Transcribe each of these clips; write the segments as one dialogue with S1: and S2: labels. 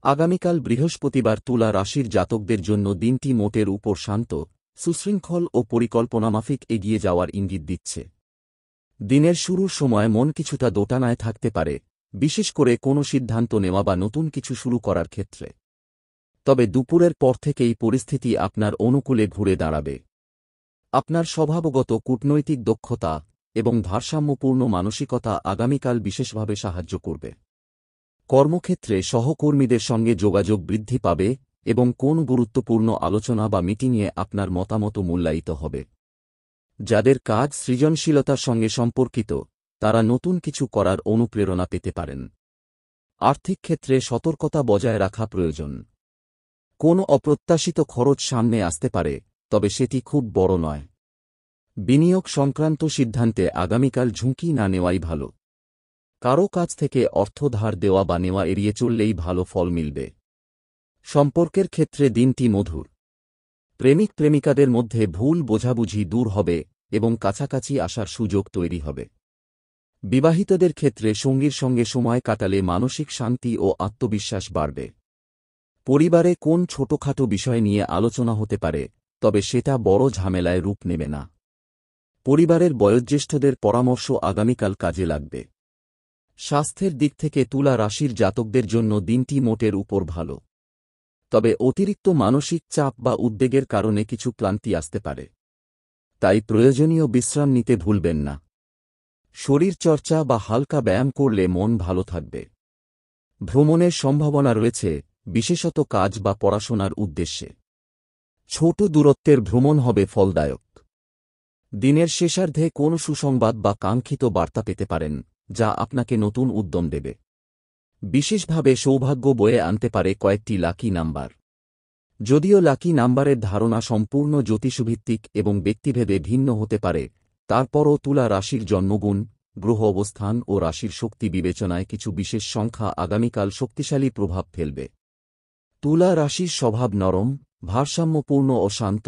S1: আগামীকাল বৃহস্পতিবার তুলা রাশির জাতকদের জন্য দিনটি মোটের উপর শান্ত, সুশৃঙ্খল ও পরিকল্পনামাফিক এগিয়ে যাওয়ার ইঙ্গিত দিচ্ছে। দিনের শুরুর সময় মন কিছুটা দোটানায় থাকতে পারে, বিশেষ করে কোনো সিদ্ধান্ত নেওয়া বা নতুন কিছু শুরু করার ক্ষেত্রে। তবে দুপুরের পর থেকেই পরিস্থিতি আপনার অনুকূলে ঘুরে দাঁড়াবে। আপনার স্বভাবগত কূটনৈতিক দক্ষতা এবং ভারসাম্যপূর্ণ মানসিকতা আগামীকাল বিশেষভাবে সাহায্য করবে। কর্মক্ষেত্রে সহকর্মীদের সঙ্গে যোগাযোগ বৃদ্ধি পাবে এবং কোন গুরুত্বপূর্ণ আলোচনা বা মিটিংয়ে আপনার মতামত মূল্যায়িত হবে। যাদের কাজ সৃজনশীলতার সঙ্গে সম্পর্কিত, তারা নতুন কিছু করার অনুপ্রেরণা পেতে পারেন। আর্থিক ক্ষেত্রে সতর্কতা বজায় রাখা প্রয়োজন। কোনো অপ্রত্যাশিত খরচ সামনে আসতে পারে, তবে সেটি খুব বড় নয়। বিনিয়োগ সংক্রান্ত সিদ্ধান্তে আগামীকাল ঝুঁকি না নেওয়াই ভালো। কারও কাছ থেকে অর্থ ধার দেওয়া বা নেওয়া এড়িয়ে চললেই ভালো ফল মিলবে। সম্পর্কের ক্ষেত্রে দিনটি মধুর। প্রেমিক প্রেমিকাদের মধ্যে ভুল বোঝাবুঝি দূর হবে এবং কাছাকাছি আসার সুযোগ তৈরি হবে। বিবাহিতদের ক্ষেত্রে সঙ্গীর সঙ্গে সময় কাটালে মানসিক শান্তি ও আত্মবিশ্বাস বাড়বে। পরিবারে কোন ছোটখাটো বিষয় নিয়ে আলোচনা হতে পারে, তবে সেটা বড় ঝামেলায় রূপ নেবে না। পরিবারের বয়োজ্যেষ্ঠদের পরামর্শ আগামীকাল কাজে লাগবে। স্বাস্থ্যের দিক থেকে তুলা রাশির জাতকদের জন্য দিনটি মোটের উপর ভালো। তবে অতিরিক্ত মানসিক চাপ বা উদ্বেগের কারণে কিছু ক্লান্তি আসতে পারে। তাই প্রয়োজনীয় বিশ্রাম নিতে ভুলবেন না। শরীরচর্চা বা হালকা ব্যায়াম করলে মন ভালো থাকবে। ভ্রমণের সম্ভাবনা রয়েছে, বিশেষত কাজ বা পড়াশোনার উদ্দেশ্যে। ছোট দূরত্বের ভ্রমণ হবে ফলদায়ক। দিনের শেষার্ধে কোনো সুসংবাদ বা কাঙ্ক্ষিত বার্তা পেতে পারেন, যা আপনাকে নতুন উদ্যম দেবে। বিশেষভাবে সৌভাগ্য বয়ে আনতে পারে কয়েকটি লাকি নাম্বার। যদিও লাকি নাম্বারের ধারণা সম্পূর্ণ জ্যোতিষভিত্তিক এবং ব্যক্তিভেদে ভিন্ন হতে পারে, তারপরও তুলা রাশির জন্মগুণ, গ্রহ অবস্থান ও রাশির শক্তি বিবেচনায় কিছু বিশেষ সংখ্যা আগামীকাল শক্তিশালী প্রভাব ফেলবে। তুলা রাশির স্বভাব নরম, ভারসাম্যপূর্ণ ও শান্ত।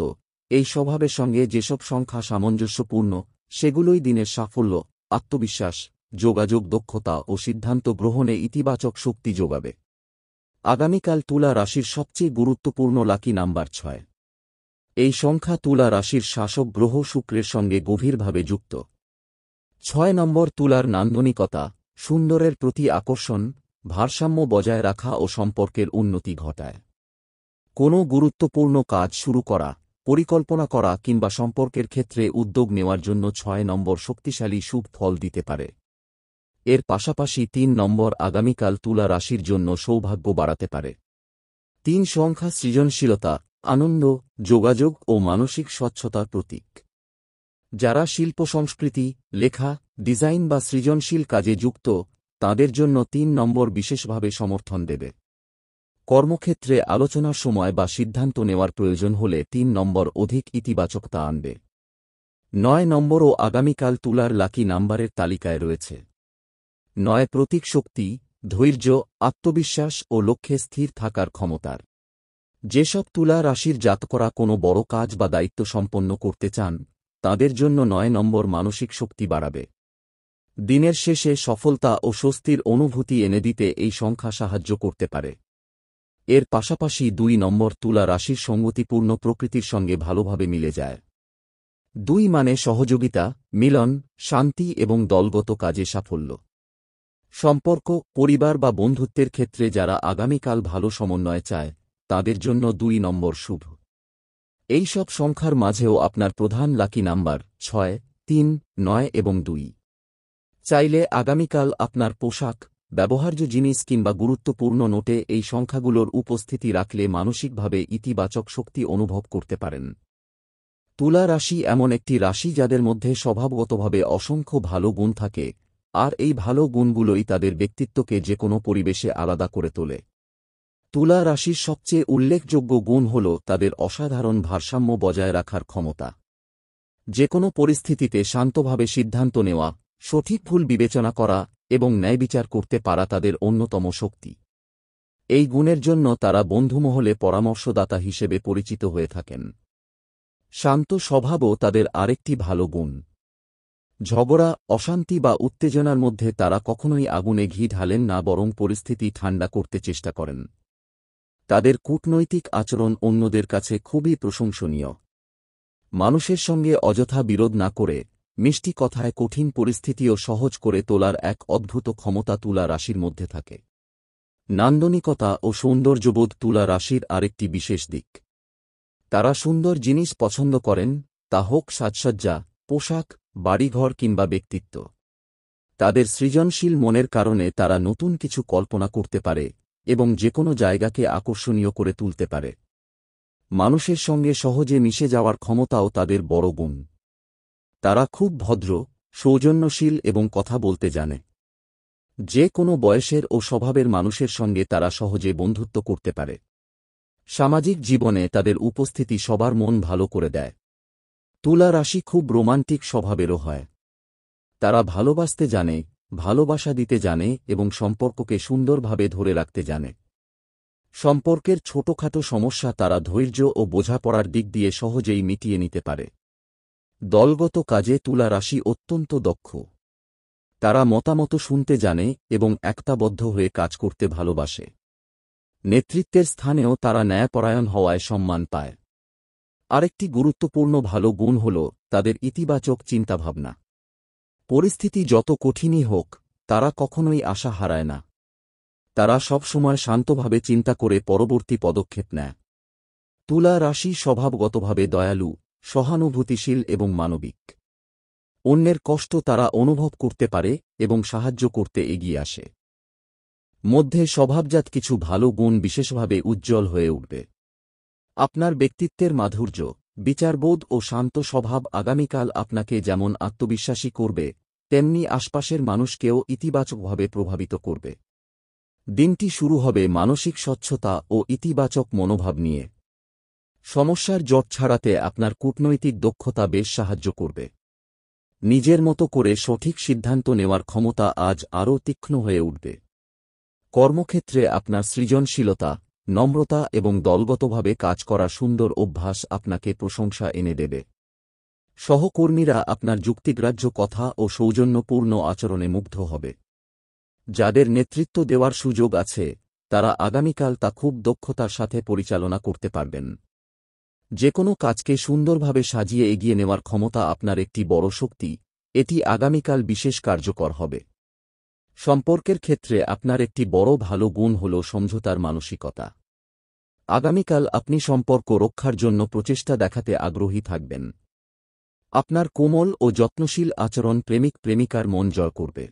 S1: এই স্বভাবের সঙ্গে যেসব সংখ্যা সামঞ্জস্যপূর্ণ, সেগুলোই দিনের সাফল্য, আত্মবিশ্বাস, যোগাযোগ দক্ষতা ও সিদ্ধান্ত গ্রহণে ইতিবাচক শক্তি যোগাবে। আগামীকাল তুলা রাশির সবচেয়ে গুরুত্বপূর্ণ লাকি নাম্বার 6। এই সংখ্যা তুলা রাশির শাসক গ্রহ শুক্রের সঙ্গে গভীরভাবে যুক্ত। 6 নম্বর তুলার নান্দনিকতা, সুন্দরের প্রতি আকর্ষণ, ভারসাম্য বজায় রাখা ও সম্পর্কের উন্নতি ঘটায়। কোনো গুরুত্বপূর্ণ কাজ শুরু করা, পরিকল্পনা করা কিংবা সম্পর্কের ক্ষেত্রে উদ্যোগ নেওয়ার জন্য 6 নম্বর শক্তিশালী শুভ ফল দিতে পারে। এর পাশাপাশি 3 নম্বর আগামীকাল তুলা রাশির জন্য সৌভাগ্য বাড়াতে পারে। 3 সংখ্যা সৃজনশীলতা, আনন্দ, যোগাযোগ ও মানসিক স্বচ্ছতার প্রতীক। যারা শিল্প সংস্কৃতি, লেখা, ডিজাইন বা সৃজনশীল কাজে যুক্ত, তাদের জন্য 3 নম্বর বিশেষভাবে সমর্থন দেবে। কর্মক্ষেত্রে আলোচনার সময় বা সিদ্ধান্ত নেওয়ার প্রয়োজন হলে 3 নম্বর অধিক ইতিবাচকতা আনবে। 9 নম্বরও আগামীকাল তুলার লাকি নাম্বারের তালিকায় রয়েছে। 9 প্রতীক শক্তি, ধৈর্য, আত্মবিশ্বাস ও লক্ষ্যে স্থির থাকার ক্ষমতার। যেসব তুলা রাশির জাতকরা কোনো বড় কাজ বা দায়িত্ব সম্পন্ন করতে চান, তাদের জন্য 9 নম্বর মানসিক শক্তি বাড়াবে। দিনের শেষে সফলতা ও স্বস্তির অনুভূতি এনে দিতে এই সংখ্যা সাহায্য করতে পারে। এর পাশাপাশি 2 নম্বর তুলা রাশির সঙ্গতিপূর্ণ প্রকৃতির সঙ্গে ভালোভাবে মিলে যায়। 2 মানে সহযোগিতা, মিলন, শান্তি এবং দলগত কাজে সাফল্য। সম্পর্ক, পরিবার বা বন্ধুত্বের ক্ষেত্রে যারা আগামীকাল ভালো সমন্বয় চায়, তাদের জন্য 2 নম্বর শুভ। এই সব সংখ্যার মাঝেও আপনার প্রধান লাকি নাম্বার 6, 3, 9 এবং 2। চাইলে আগামীকাল আপনার পোশাক, ব্যবহার্য জিনিস কিংবা গুরুত্বপূর্ণ নোটে এই সংখ্যাগুলোর উপস্থিতি রাখলে মানসিকভাবে ইতিবাচক শক্তি অনুভব করতে পারেন। তুলা রাশি এমন একটি রাশি যাদের মধ্যে স্বভাবগতভাবে অসংখ্য ভালো গুণ থাকে, আর এই ভালো গুণগুলোই তাদের ব্যক্তিত্বকে যে কোনো পরিবেশে আলাদা করে তোলে। তুলা রাশির সবচেয়ে উল্লেখযোগ্য গুণ হল তাদের অসাধারণ ভারসাম্য বজায় রাখার ক্ষমতা। যে কোনো পরিস্থিতিতে শান্তভাবে সিদ্ধান্ত নেওয়া, সঠিক ভুল বিবেচনা করা এবং ন্যায়বিচার করতে পারা তাদের অন্যতম শক্তি। এই গুণের জন্য তারা বন্ধুমহলে পরামর্শদাতা হিসেবে পরিচিত হয়ে থাকেন। শান্ত স্বভাবও তাদের আরেকটি ভালো গুণ। ঝগড়া, অশান্তি বা উত্তেজনার মধ্যে তারা কখনোই আগুনে ঘি ঢালেন না, বরং পরিস্থিতি ঠান্ডা করতে চেষ্টা করেন। তাদের কূটনৈতিক আচরণ অন্যদের কাছে খুবই প্রশংসনীয়। মানুষের সঙ্গে অযথা বিরোধ না করে মিষ্টি কথায় কঠিন পরিস্থিতিও সহজ করে তোলার এক অদ্ভুত ক্ষমতা তুলা রাশির মধ্যে থাকে। নান্দনিকতা ও সৌন্দর্যবোধ তুলা রাশির আরেকটি বিশেষ দিক। তারা সুন্দর জিনিস পছন্দ করেন, তা হোক সাজসজ্জা, পোশাক, বাড়িঘর কিংবা ব্যক্তিত্ব। তাদের সৃজনশীল মনের কারণে তারা নতুন কিছু কল্পনা করতে পারে এবং যেকোনো জায়গাকে আকর্ষণীয় করে তুলতে পারে। মানুষের সঙ্গে সহজে মিশে যাওয়ার ক্ষমতাও তাদের বড় গুণ। তারা খুব ভদ্র, সৌজন্যশীল এবং কথা বলতে জানে। যে কোনো বয়সের ও স্বভাবের মানুষের সঙ্গে তারা সহজে বন্ধুত্ব করতে পারে। সামাজিক জীবনে তাদের উপস্থিতি সবার মন ভালো করে দেয়। তুলা রাশি খুব রোমান্টিক স্বভাবেরও হয়। তারা ভালোবাসতে জানে, ভালোবাসা দিতে জানে এবং সম্পর্ককে সুন্দরভাবে ধরে রাখতে জানে। সম্পর্কের ছোটখাটো সমস্যা তারা ধৈর্য ও বোঝাপড়ার দিক দিয়ে সহজেই মিটিয়ে নিতে পারে। দলগত কাজে তুলা রাশি অত্যন্ত দক্ষ। তারা মতামত শুনতে জানে এবং একতাবদ্ধ হয়ে কাজ করতে ভালোবাসে। নেতৃত্বের স্থানেও তারা ন্যায়পরায়ণ হওয়ায় সম্মান পায়। আরেকটি গুরুত্বপূর্ণ ভালো গুণ হল তাদের ইতিবাচক চিন্তাভাবনা। পরিস্থিতি যত কঠিনই হোক, তারা কখনোই আশা হারায় না। তারা সবসময় শান্তভাবে চিন্তা করে পরবর্তী পদক্ষেপ নেয়। তুলা রাশি স্বভাবগতভাবে দয়ালু, সহানুভূতিশীল এবং মানবিক। অন্যের কষ্ট তারা অনুভব করতে পারে এবং সাহায্য করতে এগিয়ে আসে। মধ্যে স্বভাবজাত কিছু ভালো গুণ বিশেষভাবে উজ্জ্বল হয়ে উঠবে। আপনার ব্যক্তিত্বের মাধুর্য, বিচারবোধ ও শান্ত স্বভাব আগামীকাল আপনাকে যেমন আত্মবিশ্বাসী করবে, তেমনি আশপাশের মানুষকেও ইতিবাচকভাবে প্রভাবিত করবে। দিনটি শুরু হবে মানসিক স্বচ্ছতা ও ইতিবাচক মনোভাব নিয়ে। সমস্যার জট ছাড়াতে আপনার কূটনৈতিক দক্ষতা বেশ সাহায্য করবে। নিজের মতো করে সঠিক সিদ্ধান্ত নেওয়ার ক্ষমতা আজ আরও তীক্ষ্ণ হয়ে উঠবে। কর্মক্ষেত্রে আপনার সৃজনশীলতা, নম্রতা এবং দলগতভাবে কাজ করা সুন্দর অভ্যাস আপনাকে প্রশংসা এনে দেবে। সহকর্মীরা আপনার যুক্তিগ্রাহ্য কথা ও সৌজন্যপূর্ণ আচরণে মুগ্ধ হবে। যাদের নেতৃত্ব দেওয়ার সুযোগ আছে, তারা আগামীকাল তা খুব দক্ষতার সাথে পরিচালনা করতে পারবেন। যে কোনো কাজকে সুন্দরভাবে সাজিয়ে এগিয়ে নেওয়ার ক্ষমতা আপনার একটি বড় শক্তি, এটি আগামীকাল বিশেষ কার্যকর হবে। সম্পর্কের ক্ষেত্রে আপনার একটি বড় ভালো গুণ হল সমঝোতার মানসিকতা। আগামীকাল আপনি সম্পর্ক রক্ষার জন্য প্রচেষ্টা দেখাতে আগ্রহী থাকবেন। আপনার কোমল ও যত্নশীল আচরণ প্রেমিক প্রেমিকার মন জয় করবে।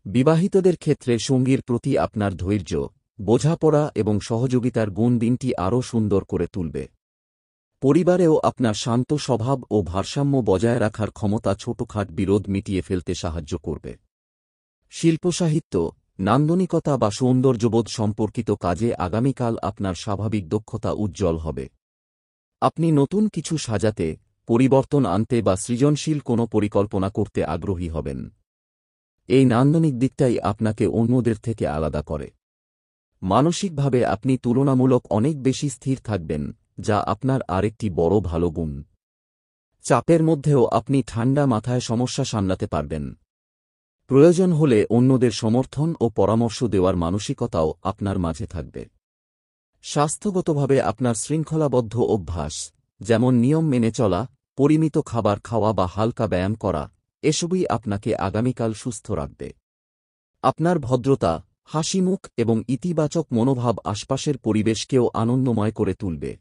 S1: বিবাহিতদের ক্ষেত্রে সঙ্গীর প্রতি আপনার ধৈর্য, বোঝাপড়া এবং সহযোগিতার গুণ দিনটি আরও সুন্দর করে তুলবে। পরিবারেও আপনার শান্ত স্বভাব ও ভারসাম্য বজায় রাখার ক্ষমতা ছোটখাট বিরোধ মিটিয়ে ফেলতে সাহায্য করবে। শিল্পসাহিত্য, নান্দনিকতা বা সৌন্দর্যবোধ সম্পর্কিত কাজে আগামীকাল আপনার স্বাভাবিক দক্ষতা উজ্জ্বল হবে। আপনি নতুন কিছু সাজাতে, পরিবর্তন আনতে বা সৃজনশীল কোনো পরিকল্পনা করতে আগ্রহী হবেন। এই নান্দনিক দিকটাই আপনাকে অন্যদের থেকে আলাদা করে। মানসিকভাবে আপনি তুলনামূলক অনেক বেশি স্থির থাকবেন, যা আপনার আরেকটি বড় ভালো গুণ। চাপের মধ্যেও আপনি ঠান্ডা মাথায় সমস্যা সামলাতে পারবেন। প্রয়োজন হলে অন্যদের সমর্থন ও পরামর্শ দেওয়ার মানসিকতাও আপনার মাঝে থাকবে। স্বাস্থ্যগতভাবে আপনার শৃঙ্খলাবদ্ধ অভ্যাস, যেমন নিয়ম মেনে চলা, পরিমিত খাবার খাওয়া বা হালকা ব্যায়াম করা, এসবই আপনাকে আগামীকাল সুস্থ রাখবে। আপনার ভদ্রতা, হাসিমুখ এবং ইতিবাচক মনোভাব আশপাশের পরিবেশকেও আনন্দময় করে তুলবে।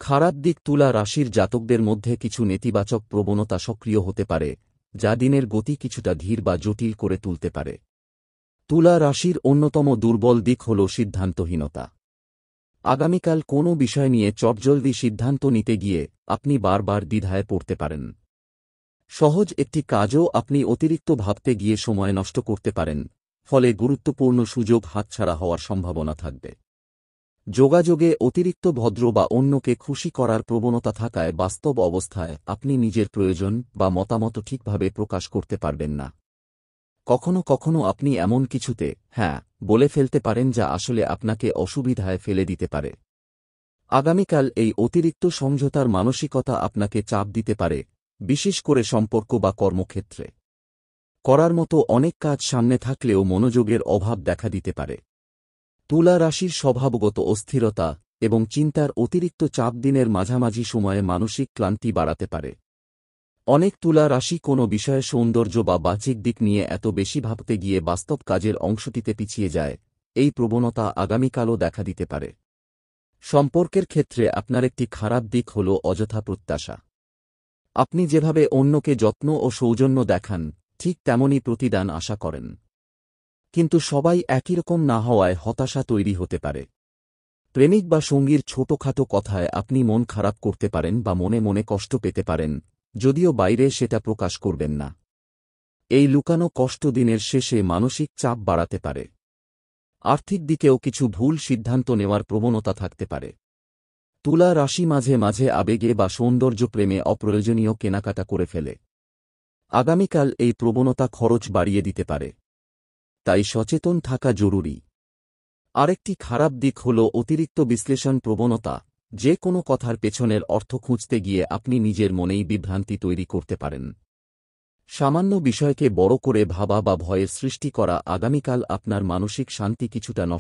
S1: খারাপ দিক তুলা রাশির জাতকদের মধ্যে কিছু নেতিবাচক প্রবণতা সক্রিয় হতে পারে, যা দিনের গতি কিছুটা ধীর বা জটিল করে তুলতে পারে। তুলা রাশির অন্যতম দুর্বল দিক হল সিদ্ধান্তহীনতা। আগামীকাল কোনো বিষয় নিয়ে চটজলদি সিদ্ধান্ত নিতে গিয়ে আপনি বারবার দ্বিধায় পড়তে পারেন। সহজ একটি কাজও আপনি অতিরিক্ত ভাবতে গিয়ে সময় নষ্ট করতে পারেন, ফলে গুরুত্বপূর্ণ সুযোগ হাতছাড়া হওয়ার সম্ভাবনা থাকবে। যোগাযোগে অতিরিক্ত ভদ্র বা অন্যকে খুশি করার প্রবণতা থাকায় বাস্তব অবস্থায় আপনি নিজের প্রয়োজন বা মতামত ঠিকভাবে প্রকাশ করতে পারবেন না। কখনো কখনো আপনি এমন কিছুতে হ্যাঁ বলে ফেলতে পারেন যা আসলে আপনাকে অসুবিধায় ফেলে দিতে পারে। আগামীকাল এই অতিরিক্ত সমঝোতার মানসিকতা আপনাকে চাপ দিতে পারে, বিশেষ করে সম্পর্ক বা কর্মক্ষেত্রে। করার মতো অনেক কাজ সামনে থাকলেও মনোযোগের অভাব দেখা দিতে পারে। তুলা রাশির স্বভাবগত অস্থিরতা এবং চিন্তার অতিরিক্ত চাপ দিনের মাঝামাঝি সময়ে মানসিক ক্লান্তি বাড়াতে পারে। অনেক তুলা রাশি কোনো বিষয়ে সৌন্দর্য বা বাহ্যিক দিক নিয়ে এত বেশি ভাবতে গিয়ে বাস্তব কাজের অংশটিতে পিছিয়ে যায়। এই প্রবণতা আগামীকালও দেখা দিতে পারে। সম্পর্কের ক্ষেত্রে আপনার একটি খারাপ দিক হল অযথা প্রত্যাশা। আপনি যেভাবে অন্যকে যত্ন ও সৌজন্য দেখান, ঠিক তেমনই প্রতিদান আশা করেন। কিন্তু সবাই একই রকম না হওয়ায় হতাশা তৈরি হতে পারে। প্রেমিক বা সঙ্গীর ছোটখাটো কথায় আপনি মন খারাপ করতে পারেন বা মনে মনে কষ্ট পেতে পারেন, যদিও বাইরে সেটা প্রকাশ করবেন না। এই লুকানো কষ্ট দিনের শেষে মানসিক চাপ বাড়াতে পারে। আর্থিক দিকেও কিছু ভুল সিদ্ধান্ত নেওয়ার প্রবণতা থাকতে পারে। তুলা রাশি মাঝে মাঝে আবেগে বা সৌন্দর্য প্রেমে অপ্রয়োজনীয় কেনাকাটা করে ফেলে। আগামীকাল এই প্রবণতা খরচ বাড়িয়ে দিতে পারে, তাই সচেতন থাকা জরুরি। আরেকটি খারাপ দিক হল অতিরিক্ত বিশ্লেষণ প্রবণতা। যে কোনো কথার পেছনের অর্থ খুঁজতে গিয়ে আপনি নিজের মনেই বিভ্রান্তি তৈরি করতে পারেন। সামান্য বিষয়কে বড় করে ভাবা বা ভয়ের সৃষ্টি করা আগামীকাল আপনার মানসিক শান্তি কিছুটা নষ্ট